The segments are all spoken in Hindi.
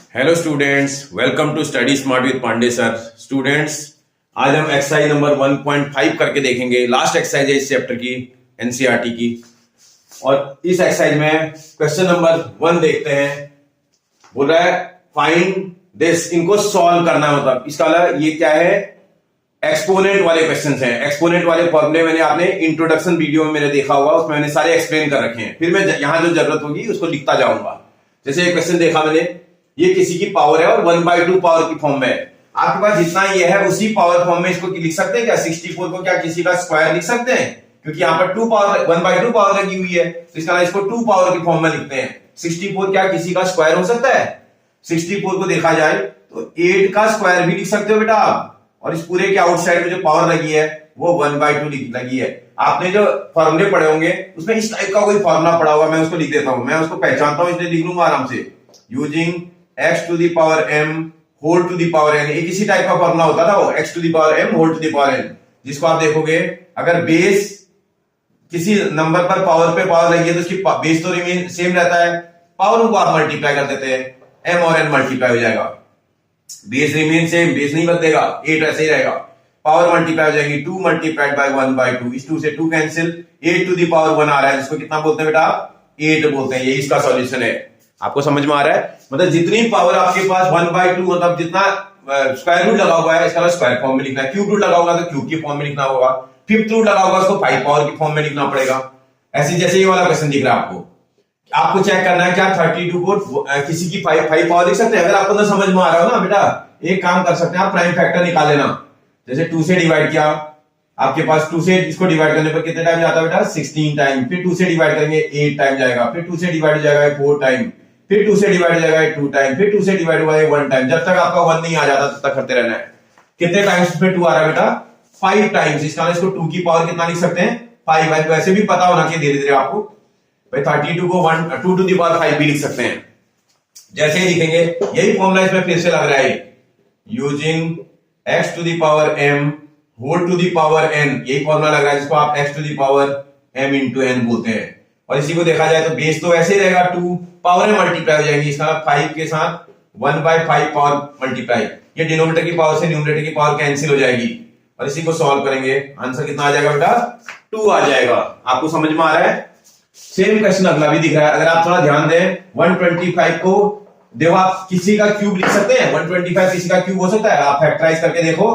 Hello students, welcome to study smart with Pandey sir. Students, आज हम एक्सरसाइज नंबर 1.5 करके देखेंगे। लास्ट एक्सरसाइज है इस चैप्टर की, एनसीईआरटी की। और इस एक्सरसाइज में क्वेश्चन नंबर 1 देखते हैं। बोल रहा है फाइंड दिस, इनको सॉल्व करना है। मतलब इसका ये क्या है, एक्सपोनेंट वाले क्वेश्चंस हैं। एक्सपोनेंट वाले फॉर्मूले मैंने आपने इंट्रोडक्शन वीडियो में मैंने देखा होगा, उसमें मैंने सारे एक्सप्लेन कर रखे हैं। फिर मैं यहां जो जरूरत होगी उसको लिखता जाऊंगा। जैसे एक क्वेश्चन देखा मैंने, ये किसी की पावर है और 1/2 पावर की फॉर्म में है। आपके पास जितना ये है उसी पावर फॉर्म में इसको लिख सकते हैं क्या? 64 को क्या किसी का स्क्वायर लिख सकते हैं? क्योंकि यहाँ पर 1/2 पावर लगी हुई है, तो इसका इसको 2 पावर की फॉर्म में लिखते हैं। 64 क्या किसी का स्क्वायर हो सकता है? 64 को देखा जाए तो 8 का स्क्वायर भी लिख सकते हो बेटा आप। और इस पूरे के आउटसाइड में जो पावर लगी है वो 1/2 लगी है। आपने जो फॉर्मूले पढ़े होंगे उसमें इस टाइप का कोई फॉर्मूला पड़ा होगा, मैं उसको लिख देता हूं। मैं उसको पहचानता हूं इसलिए लिख लूंगा आराम से। Using x to the power m whole to the power n, एक इसी टाइप का फॉर्मूला होता था वो, x to the power m whole to the power n, जिसको आप देखोगे अगर बेस किसी नंबर पर पावर पे पावर लगी है तो उसकी बेस तो रिमेन सेम रहता है, पावर को आप मल्टीप्लाई कर देते हैं, m और n मल्टीप्लाई हो जाएगा। बेस रिमेन सेम, बेस नहीं बदलेगा, 8 ऐसे ही रहेगा। पावर मल्टीप्लाई हो जाएगी 2 मल्टीप्लाइड बाय 1/2, इस 2 से 2 कैंसिल, 8 to the power 1 आ रहा है, जिसको कितना बोलते हैं बेटा? 8 बोलते हैं। ये इसका सॉल्यूशन है। आपको समझ में आ रहा है? मतलब जितनी पावर आपके पास 1/2, मतलब जितना स्क्वायर रूट लगा हुआ है इसका स्क्वायर फॉर्म में लिखना है। क्यूब रूट लगा होगा तो क्यूब की फॉर्म में लिखना होगा। फिफ्थ रूट लगा होगा उसको 5 पावर की फॉर्म में लिखना पड़ेगा। ऐसे जैसे ये वाला क्वेश्चन दिख रहा है आपको चेक करना है क्या 32 को किसी की 5 पावर लिख सकते हैं? अगर आपको ना समझ में आ रहा हो ना बेटा, एक काम कर सकते हैं आप, प्राइम फैक्टर निकाल लेना। जैसे 2 से डिवाइड किया, आपके पास 2 से इसको डिवाइड करने पर कितने टाइम जाता है बेटा? 16 टाइम। फिर 2 से डिवाइड करेंगे 8 टाइम जाएगा। फिर 2 से डिवाइड हो जाएगा 4 टाइम। फिर 2 से डिवाइड हो जाएगा 2 टाइम। फिर 2 से डिवाइड होगा 1 टाइम। जब तक आपका 1 नहीं आ जाता तब तक करते रहना है। कितने टाइम्स पे 2 आ रहा है बेटा? 5 टाइम्स। इसका इसको 2 की पावर कितना लिख सकते हैं? 5 है। वैसे भी पता होना चाहिए धीरे धीरे आपको भाई। 32 को 2 to the power 5 भी लिख सकते हैं। जैसे ही लिखेंगे यही फॉर्मूला इसमें फिर से लग रहा है, using x to the power m whole to the power n, यही फॉर्मूला लग रहा है जिसको आप x to the power m into n बोलते हैं। और इसी को देखा जाए तो बेस तो ऐसे ही रहेगा 2, पावर मल्टीप्लाई हो जाएंगी। इसका 5 के साथ 1/5 पावर मल्टीप्लाई, ये डिनोमिनेटर की पावर से न्यूमरेटर की पावर कैंसिल हो जाएगी। और इसी को सॉल्व करेंगे, आंसर कितना आ जाएगा बेटा? 2 आ जाएगा। आपको समझ में आ रहा है? सेम क्वेश्चन अगला भी दिख रहा है। अगर आप थोड़ा ध्यान दें, 125 को देखो आप किसी का क्यूब लिख सकते हैं। 125 किसी का क्यूब हो सकता है? आप फैक्टराइज करके देखो।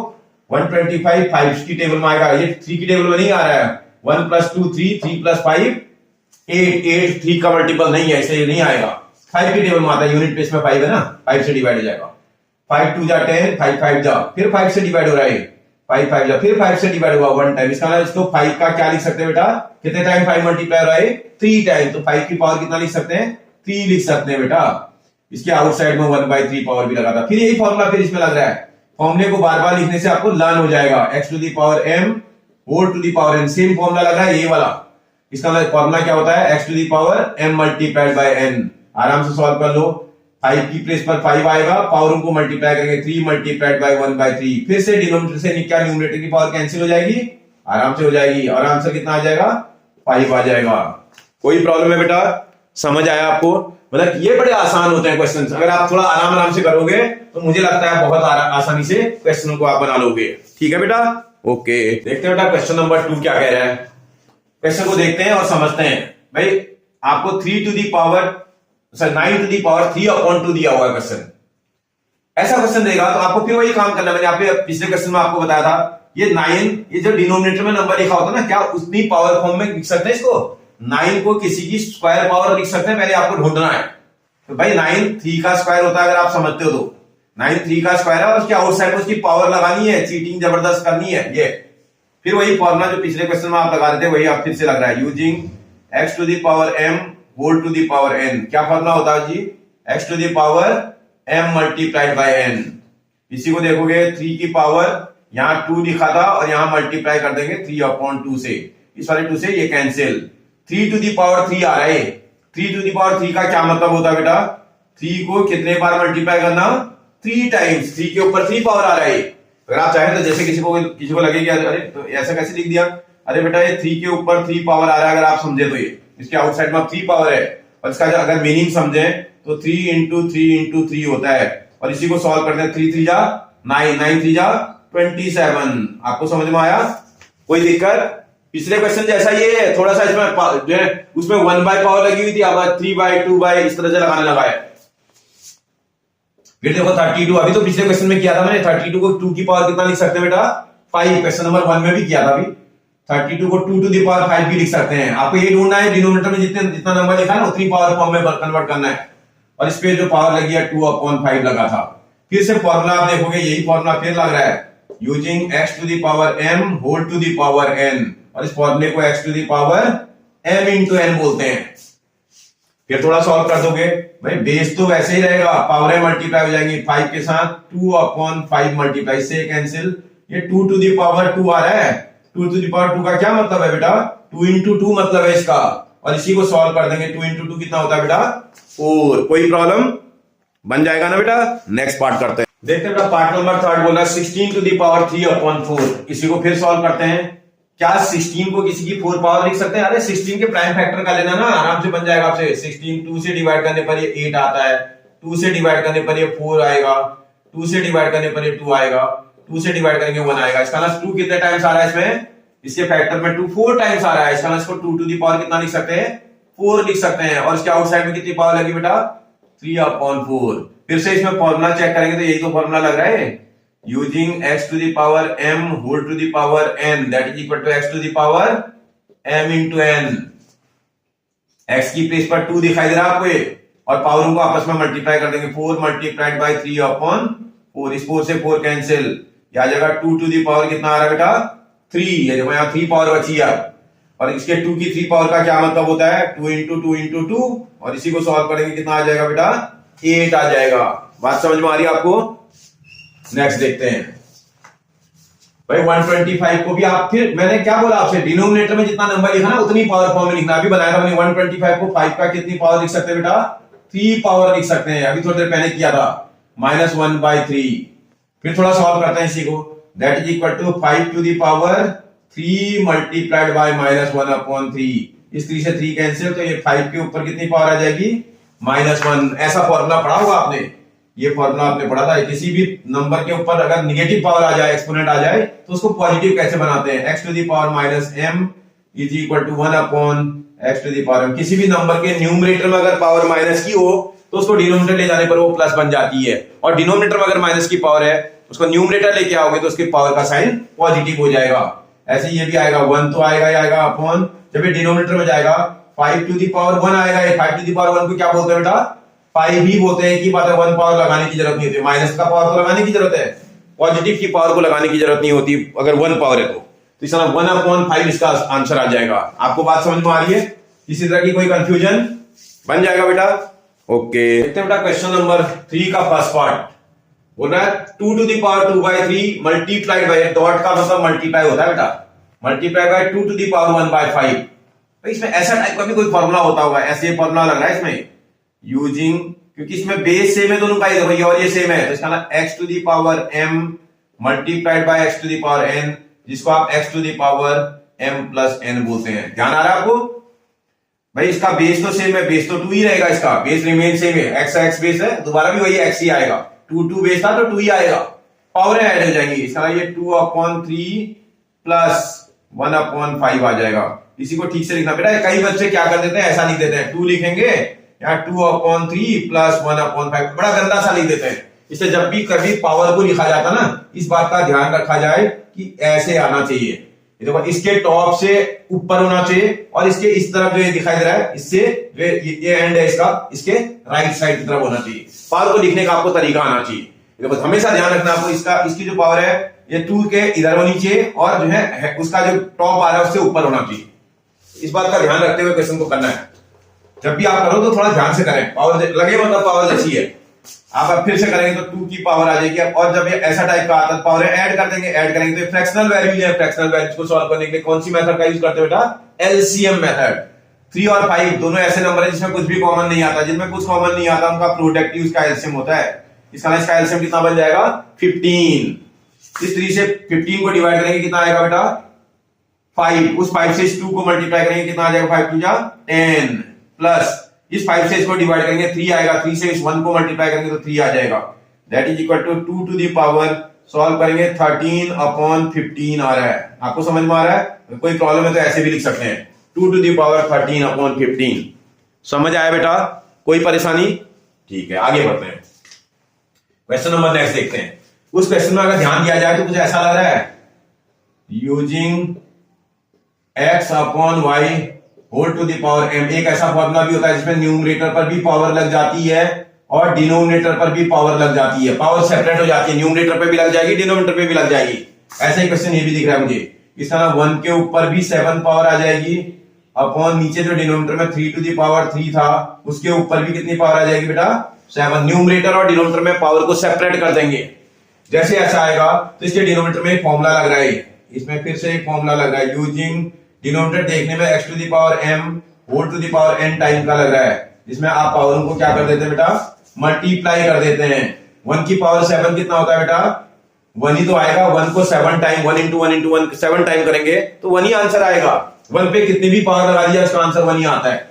125 5 की टेबल में आएगा, ये 3 की टेबल में नहीं आ रहा है। 1 + 2 3, 3 + 5 8 3 का मल्टीपल नहीं है, इसलिए नहीं आएगा। 5 की टेबल में आता है, यूनिट प्लेस में 5 है ना, 5 से डिवाइड हो जाएगा। 5 2 जा 10, 5 5 जा, फिर 5 से डिवाइड हो रहा है, 5 5 जा, फिर 5 से डिवाइड हुआ 1 टाइम। इसका इसको 5 का क्या लिख सकते हैं बेटा? कितने टाइम 5 मल्टीप्लाई हो रहा है? 3 टाइम। तो 5 की पावर कितना लिख सकते हैं? 3 लिख सकते हैं बेटा। इसके आउटसाइड में 1/3 पावर भी लगा था। फिर यही फॉर्मूला फिर इसमें लग रहा है। फॉर्मूले को बार बार लिखने से आपको लर्न हो जाएगा। x to the power m whole to the power n, same formula लग रहा है ये वाला। इसका फॉर्मूला क्या होता है? x to the power m multiplied by n। आराम से सॉल्व कर लो। 5 की प्लेस पर 5 आएगा, पावर को मल्टीप्लाई करेंगे 3 मल्टीप्लाइड बाय 1/3। फिर से डिनोमिनेटर से क्या न्यूमरेटर की पावर कैंसिल हो जाएगी, आराम से हो जाएगी। और आंसर कितना आ जाएगा? 5 आ जाएगा। कोई प्रॉब्लम है बेटा? समझ आया आपको? मतलब ये बड़े आसान होते हैं क्वेश्चंस। अगर आप थोड़ा आराम से करोगे तो मुझे लगता है बहुत आसानी से क्वेश्चनों को आप बना लोगे। ठीक है बेटा? ओके, देखते हैं बेटा क्वेश्चन नंबर 2 क्या कह रहा है। क्वेश्चन को देखते हैं और समझते हैं। भाई आपको 9 to the power 3/2 दिया हुआ क्वेश्चन। ऐसा क्वेश्चन देगा तो आपको फिर वही काम करना। मैंने आपके पिछले क्वेश्चन में आपको बताया था, ये 9, ये जो डिनोमिनेटर में नंबर लिखा होता है ना, क्या उतनी पावर फॉर्म में लिख सकते हैं इसको? 9 को किसी की स्क्वायर पावर लिख सकते हैं, पहले आपको ढूंढना है। तो भाई 9 3 का स्क्वायर होता है, अगर आप समझते हो तो 9 3 का स्क्वायर है और उसके आउटसाइड में उसकी पावर लगानी है, चीटिंग जबरदस्त करनी है ये। फिर वही फॉर्मूला जो पिछले क्वेश्चन में आप लगा रहे थे वही आप फिर से लग रहा है, using x to the power m whole to the power n। क्या फॉर्मूला होता है जी? x to the power m multiplied by n। इसी को देखोगे 3 की पावर, यहां 2 लिखा था और यहां मल्टीप्लाई कर देंगे 3/2 से, इस वाले 2 से ये कैंसिल। 3 to the power 3 आ रहा है। 3 to the power 3 का क्या मतलब होता है बेटा? 3 को कितने बार मल्टीप्लाई करना? 3 टाइम्स। 3 के ऊपर 3 पावर आ रहा है। अगर आप चाहें तो जैसे किसी को लगे कि अरे तो ऐसा कैसे लिख दिया? अरे बेटा ये 3 के ऊपर 3 पावर आ रहा है, अगर आप समझे तो ये इसके आउटसाइड में 3 पावर है। और इसका अगर मीनिंग समझे तो 3 इंटू 3 इंटू 3 होता है, और इसी को सॉल्व करते हैं। 3 3 जा 9, 9 3 जा 27। आपको समझ में आया? कोई दिक्कत? पिछले क्वेश्चन जैसा ये है, थोड़ा सा इसमें जो है उसमें 1 बाय पावर लगी हुई थी, अब 3 बाय 2 बाय इस तरह से लगाने लगा है। फिर देखो 32, अभी तो पिछले क्वेश्चन में किया था मैंने, 32 को 2 की पावर कितना लिख सकते हैं बेटा? 5। क्वेश्चन नंबर 1 में भी किया था। अभी 32 को 2 टू द पावर 5 भी लिख सकते हैं। आपको ये ढूंढना है डिनोमिनेटर में जितना नंबर लिखा है ना उतनी पावर फॉर्म में कन्वर्ट करना है, और इस पे जो पावर लगी है 2/5 लगा था। फिर से फॉर्मूला आप देखोगे, यही फॉर्मूला फिर लग रहा है, using x to the power m whole to the power n, और इस फॉर्मूले को x to the power m into n बोलते हैं। फिर थोड़ा सॉल्व कर दोगे भाई, बेस तो वैसे ही रहेगा, पावर मल्टीप्लाई हो जाएंगी 5 के साथ, 2/5 मल्टीप्लाई से कैंसिल, ये 2 टू द पावर 2 आ रहा है। 2 टू द पावर 2 का क्या मतलब है बेटा? 2 इंटू 2 मतलब है इसका, और इसी को सॉल्व कर देंगे। 2 इंटू 2 कितना होता है बेटा? 4। कोई प्रॉब्लम? बन जाएगा ना बेटा? नेक्स्ट पार्ट करते हैं। देखते हैं बेटा, पार्ट नंबर 3 बोला 16 टू द पावर 3/4। इसी को फिर सॉल्व करते हैं। क्या 16 को किसी की 4 पावर लिख सकते हैं? अरे 16 के प्राइम फैक्टर का लेना ना, आराम से बन जाएगा आपसे। 16 2 से डिवाइड करने पर ये 8 आता है, 2 से डिवाइड करने पर ये 4 आएगा, 2 से डिवाइड करने पर ये 2 आएगा, 2 से डिवाइड करेंगे 1 आएगा। इसका ना 2 कितने टाइम्स आ रहा है इसमें? इसके फैक्टर में 2 4 टाइम्स आ रहा है। इसका ना इसको 2 टू द पावर कितना लिख सकते हैं? 4 लिख सकते हैं। और इसके आउटसाइड में कितनी पावर लगी बेटा? 3/4। फिर से इसमें फॉर्मूला चेक करेंगे तो यही तो फॉर्मूला लग रहा है, using x to the power m whole to the power n that is equal to x to the power m into n। x की प्लेस पर 2 दिखाई दे रहा है आपको ये, और पावरों को आपस में मल्टीप्लाई कर देंगे। 4 मल्टीप्लाइड बाय 3/4, इस 4 से 4 कैंसिल, ये आ जाएगा 2 टू द पावर कितना आ रहा है बेटा? 3। ये देखो यहाँ 3 पावर बची है। और इसके 2 की 3 पावर का क्या मतलब होता है? 2 इंटू 2 इंटू 2, और इसी को सॉल्व करेंगे कितना आ जाएगा बेटा? 8 आ जाएगा। बात समझ में आ रही है आपको? नेक्स्ट देखते हैं भाई 125 को भी आप, फिर मैंने क्या बोला आपसे, डिनोमिनेटर में जितना नंबर लिखा ना उतनी पावर फॉर्म में लिखना। अभी बनाया था मैंने 125 को 5 का कितनी पावर लिख सकते हैं बेटा? 3 पावर लिख सकते हैं। अभी थोड़ी देर पहले किया था, -1/3। फिर थोड़ा सॉल्व करते हैं इसी को, that is equal to 5 to the power 3 multiplied by -1/3। इस 3 से 3 कैंसिल, तो ये 5 के ऊपर कितनी पावर आ जाएगी? -1। ऐसा फॉर्मूला पढ़ा होगा आपने, ये फॉर्मूला आपने पढ़ा था। किसी भी नंबर के ऊपर अगर निगेटिव पावर आ जाए, एक्सपोनेंट आ जाए, तो उसको पॉजिटिव कैसे बनाते हैं? x to the power -m is equal to 1/x to the power m। किसी भी नंबर के न्यूमरेटर में अगर पावर माइनस की हो तो उसको डिनोमिनेटर ले जाने पर वो प्लस बन जाती है, और डिनोमिनेटर में अगर माइनस की पावर है उसको न्यूमरेटर लेके आओगे तो उसके पावर का साइन पॉजिटिव हो जाएगा। ऐसे ये भी आएगा, 1 तो आएगा, ये आएगा अपॉन, जब ये डिनोमिनेटर में जाएगा 5 टू द पावर 1 आएगा। ये 5 टू द पावर 1 को क्या बोलते हैं बेटा? 5 भी बोलते हैं। कि बात है, 1 पावर लगाने की जरूरत नहीं होती, माइनस का पावर तो लगाने की जरूरत है, पॉजिटिव की पावर को लगाने की जरूरत नहीं होती अगर 1 पावर है तो। इस तरह 1/5 इसका आंसर आ जाएगा। आपको बात समझ में आ रही है? किसी तरह की कोई कंफ्यूजन? बन जाएगा बेटा? ओके, देखते हैं बेटा क्वेश्चन नंबर 3 का फर्स्ट पार्ट। बोल रहा है 2 to the power 2/3 multiplied by, dot का मतलब मल्टीप्लाई होता है बेटा, multiply by 2 to the power 1/5। तो इसमें ऐसा टाइप का भी कोई फॉर्मूला होता होगा, ऐसे फॉर्मूला लग रहा है इसमें, यूजिंग, क्योंकि इसमें बेस सेम है दोनों का, ये देखो और ये सेम है, तो इसका ना x to the power m multiplied by x to the power n, जिसको आप x to the power m plus n बोलते हैं। ध्यान आ रहा है आपको? भाई इसका बेस तो सेम है, बेस तो 2 ही रहेगा, इसका बेस रिमेन सेम है, x बेस है, दोबारा भी वही x ही आएगा। 2 बेस था तो 2 ही आएगा, पावर ऐड हो जाएंगी। इसका ये 2/3 प्लस 1/5 आ जाएगा। इसी को ठीक से लिखना बेटा। कई बच्चे क्या कर देते हैं, ऐसा लिख देते हैं, 2 लिखेंगे यहाँ 2/3 प्लस 1/5, बड़ा गंदा सा लिख देते हैं। इससे जब भी कभी पावर को लिखा जाता ना, इस बात का ध्यान रखा जाए कि ऐसे आना चाहिए। ये देखो, इसके टॉप से ऊपर होना चाहिए, और इसके इस तरफ जो ये दिखाई दे रहा है, इससे ये एंड है इसका, इसके राइट साइड की तरफ होना चाहिए। पावर को लिखने का आपको तरीका आना चाहिए। देखो हमेशा ध्यान रखना आपको, इसकी जो पावर है ये 2 के इधर होनी चाहिए, और जो है उसका जो टॉप आ रहा है उससे ऊपर होना चाहिए। इस बात का ध्यान रखते हुए क्वेश्चन को करना है। जब भी आप करो तो थोड़ा ध्यान से करें, पावर लगे मतलब पावर जैसी है। आप अब फिर से करेंगे तो 2 की पावर आ जाएगी, और जब ये ऐसा टाइप का आता है पावर ऐड कर देंगे, ऐड करेंगे तो फ्रैक्शनल वैल्यूज है, फ्रैक्शनल वैल्यूज को सॉल्व करने के लिए कौन सी मेथड का यूज करते हैं बेटा? LCM method. 3 और 5 दोनों ऐसे नंबर है जिसमें कुछ भी कॉमन नहीं आता, जिनमें कुछ कॉमन नहीं आता उनका प्रोडक्ट उसका एलसीएम होता है। इसका एलसीएम कितना बन जाएगा? 15। इस 3 से 15 को डिवाइड करेंगे कितना आएगा बेटा? 5। उस 5 से इस 2 को मल्टीप्लाई करेंगे कितना आ जाएगा? 5 2 जा 10 प्लस इस 5 से इसको डिवाइड करेंगे 3 आएगा, 3 से इस 1 को मल्टीप्लाई करेंगे तो 3 आ जाएगा। That is equal to 2 to the power, solve करेंगे 13/15 आ रहा है। आपको समझ में आ रहा है? कोई प्रॉब्लम है तो ऐसे भी लिख सकते हैं 2 टू द पावर 13/15। समझ आया बेटा? कोई परेशानी? ठीक है, आगे बढ़ते हैं। क्वेश्चन नंबर नेक्स्ट देखते हैं। उस क्वेश्चन में अगर ध्यान दिया जाए तो कुछ ऐसा लग रहा है, using x/y whole to the power m। एक ऐसा फॉर्मूला भी होता है जिसमें न्यूमरेटर पर भी पावर लग जाती है और डिनोमिनेटर पर भी पावर लग जाती है। पावर सेपरेट हो जाती है, न्यूमरेटर पे भी लग जाएगी, डिनोमिनेटर पे भी लग जाएगी। ऐसा ही क्वेश्चन ये भी दिख रहा है मुझे। इस तरह 1 के ऊपर भी 7 पावर आ जाएगी, अपॉन नीचे जो डिनोमिनेटर में 3 टू द पावर 3 था उसके ऊपर भी कितनी पावर आ जाएगी बेटा? 7। न्यूमरेटर और डिनोमिनेटर में पावर को सेपरेट कर देंगे। जैसे ऐसा आएगा तो इसके डिनोमिनेटर में एक फॉर्मूला लग रहा है, इसमें फिर से एक फॉर्मूला लग रहा है यूजिंग, डिनोमिनेटर देखने में x to the power m whole to the power n time का लग रहा है, जिसमें आप पावर को क्या कर देते हैं बेटा? मल्टीप्लाई कर देते हैं। 1 की पावर 7 कितना होता है बेटा? 1 ही तो आएगा। 1 को 7 टाइम, 1 इंटू 1 इंटू 1 7 टाइम करेंगे तो 1 ही आंसर आएगा। 1 पे कितनी भी पावर लगा दिया उसका आंसर 1 ही आता है।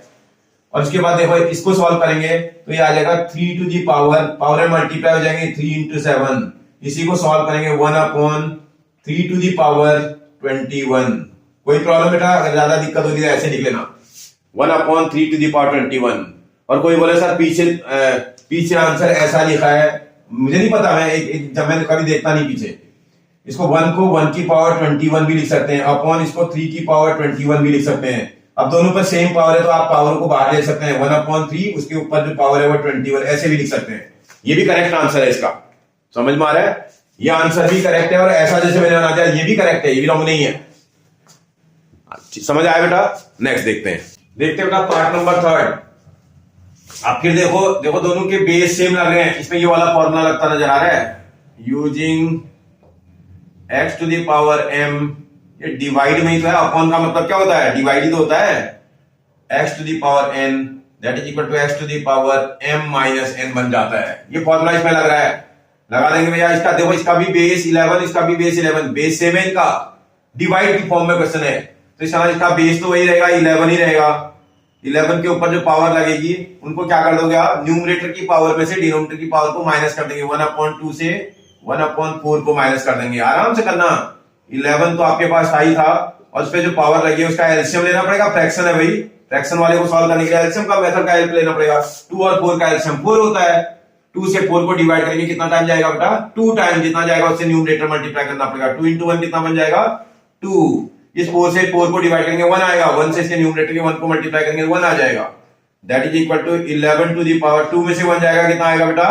और उसके बाद देखो इसको सॉल्व करेंगे तो ये आ जाएगा 3 टू दी पावर में मल्टीप्लाई हो जाएंगे 3 इंटू 7। इसी को सॉल्व करेंगे 1/3 टू दी पावर 21। कोई प्रॉब्लम बेटा? अगर ज्यादा दिक्कत होगी तो ऐसे लिख लेना 1/3 टू दी पावर 21। और कोई बोले सर पीछे आंसर ऐसा लिखा है, मुझे नहीं पता, मैं जब मैंने कभी देखता नहीं पीछे। इसको 1 को 1 की पावर 21 भी लिख सकते हैं, अपॉन इसको 3 की पावर 21 भी लिख सकते हैं। अब दोनों पर सेम पावर है तो आप पावर को बाहर ले सकते हैं। 1/3 उसके ऊपर जो पावर है वो 21, ऐसे भी लिख सकते हैं। ये भी करेक्ट आंसर है इसका। समझ में आ रहा है? ये आंसर भी करेक्ट है और ऐसा जैसे मैंने बना दिया ये भी करेक्ट है, ये भी रॉन्ग नहीं है। समझ आया बेटा? नेक्स्ट देखते हैं बेटा पार्ट नंबर 3। आप फिर देखो दोनों के बेस सेम लग रहे हैं। इसमें ये वाला फॉर्मूला लगता नजर आ रहा है, using x to the power m। ये डिवाइड में ही तो है, अपॉन का मतलब क्या होता है? डिवाइड ही तो होता है। x to the power n that is equal to x to the power m minus n बन जाता है। ये फॉर्मूला इसमें लग रहा है, लगा देंगे भैया। इसका देखो, इसका भी बेस 11, इसका भी बेस 11, बेस सेम है इनका। डिवाइड की फॉर्म में क्वेश्चन है तो इसका बेस तो वही रहेगा, 11 ही रहेगा। 11 के ऊपर जो पावर लगेगी उनको क्या कर दोगे आप? न्यूमरेटर की पावर में से डिनोमिनेटर की पावर को माइनस कर देंगे। 1/2 से 1/4 को माइनस कर देंगे। आराम से करना। 11 तो आपके पास आई था और उस पर जो पावर लगी है उसका एलसीएम लेना पड़ेगा। फ्रैक्शन है भाई, फ्रैक्शन वाले को सॉल्व करने के लिए एलसीएम का मेथड का हेल्प लेना पड़ेगा। 2 और 4 का एलसीएम 4 होता है। 2 से 4 को डिवाइड करेंगे, कितना टाइम जाएगा बेटा? 2 टाइम। जितना जाएगा उससे न्यूमरेटर मल्टीप्लाई करना पड़ेगा। 2 इंटू 1 कितना बन जाएगा? 2। इस 4 से 4 को डिवाइड करेंगे 1 आएगा। 1 से इसके न्यूमरेटर के 1 को मल्टीप्लाई करेंगे 1 आ जाएगा। That is equal to 11 to the power 2 में से 1 जाएगा, कितना आएगा बेटा?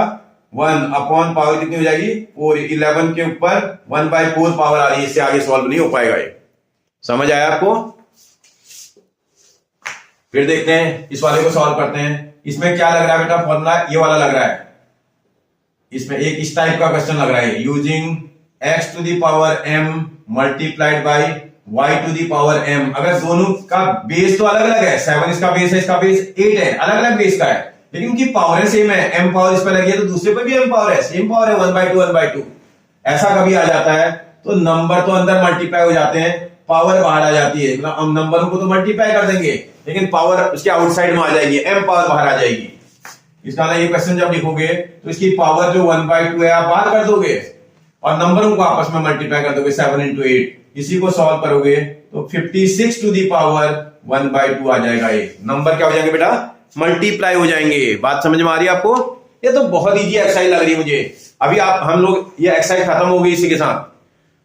1 अपॉन पावर कितनी हो जाएगी? 4। 11 के ऊपर 1/4 पावर आ रही है, इससे आगे सॉल्व नहीं हो पाएगा ये। समझ आया आपको? फिर देखते हैं, इस वाले को सॉल्व करते हैं। इसमें क्या लग रहा है बेटा फॉर्मूला? ये वाला लग रहा है। इसमें एक इस टाइप का क्वेश्चन लग रहा है, using x to the power m multiplied by y to the power m। अगर दोनों का बेस तो अलग अलग है, 7 इसका बेस है, इसका बेस 8 है, अलग अलग बेस का है, लेकिन उनकी पावर सेम है। m पावर इस पर लगी है तो दूसरे पर भी m पावर है, सेम पावर है, 1/2 1/2। ऐसा कभी आ जाता है तो नंबर तो अंदर मल्टीप्लाई हो जाते हैं, पावर बाहर आ जाती है। हम नंबरों को तो मल्टीप्लाई कर देंगे लेकिन पावर उसके आउटसाइड में आ जाएगी, m पावर बाहर आ जाएगी। इसका ये क्वेश्चन जब लिखोगे तो इसकी पावर जो 1/2 है आप बाहर कर दोगे और नंबरों को आपस में मल्टीप्लाई कर दोगे 7 इंटू 8। इसी को सॉल्व करोगे तो 56 टू दी पावर 1/2 आ जाएगा। ये नंबर क्या हो जाएंगे बेटा? मल्टीप्लाई हो जाएंगे। बात समझ में आ रही है आपको? ये तो बहुत इजी एक्सरसाइज लग रही है मुझे। अभी हम लोग ये एक्सरसाइज खत्म हो गई, इसी के साथ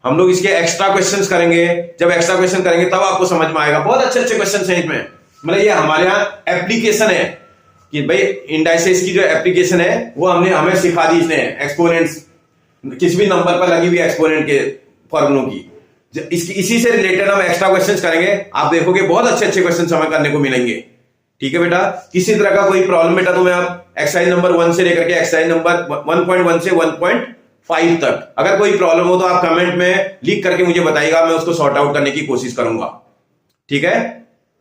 हम लोग इसके एक्स्ट्रा क्वेश्चंस करेंगे। जब एक्स्ट्रा क्वेश्चन करेंगे तब आपको समझ में आएगा। बहुत अच्छे अच्छे क्वेश्चन है इसमें। मतलब ये हमारे यहाँ एप्लीकेशन है कि भाई इंडाइसेस की जो एप्लीकेशन है वो हमें सिखा दी इसने। एक्सपोनेंट्स, किसी भी नंबर पर लगी हुई एक्सपोनेंट के फॉर्मूलों की, इसी से रिलेटेड हम एक्स्ट्रा क्वेश्चंस करेंगे। आप देखोगे बहुत अच्छे अच्छे क्वेश्चन हमें करने को मिलेंगे। ठीक है बेटा? किसी तरह का कोई प्रॉब्लम बेटा तो मैं आप एक्सरसाइज नंबर 1 से लेकर के एक्सरसाइज नंबर 1.1 से 1.5 तक अगर कोई प्रॉब्लम हो तो आप कमेंट में लिख करके मुझे बताइएगा, मैं उसको सॉर्ट आउट करने की कोशिश करूंगा। ठीक है?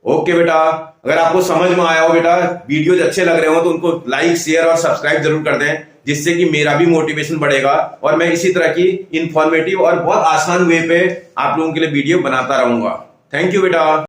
ओके बेटा। अगर आपको समझ में आया हो बेटा, वीडियोज अच्छे लग रहे हो तो उनको लाइक शेयर और सब्सक्राइब जरूर कर दें, जिससे कि मेरा भी मोटिवेशन बढ़ेगा और मैं इसी तरह की इंफॉर्मेटिव और बहुत आसान वे पे आप लोगों के लिए वीडियो बनाता रहूंगा। थैंक यू बेटा।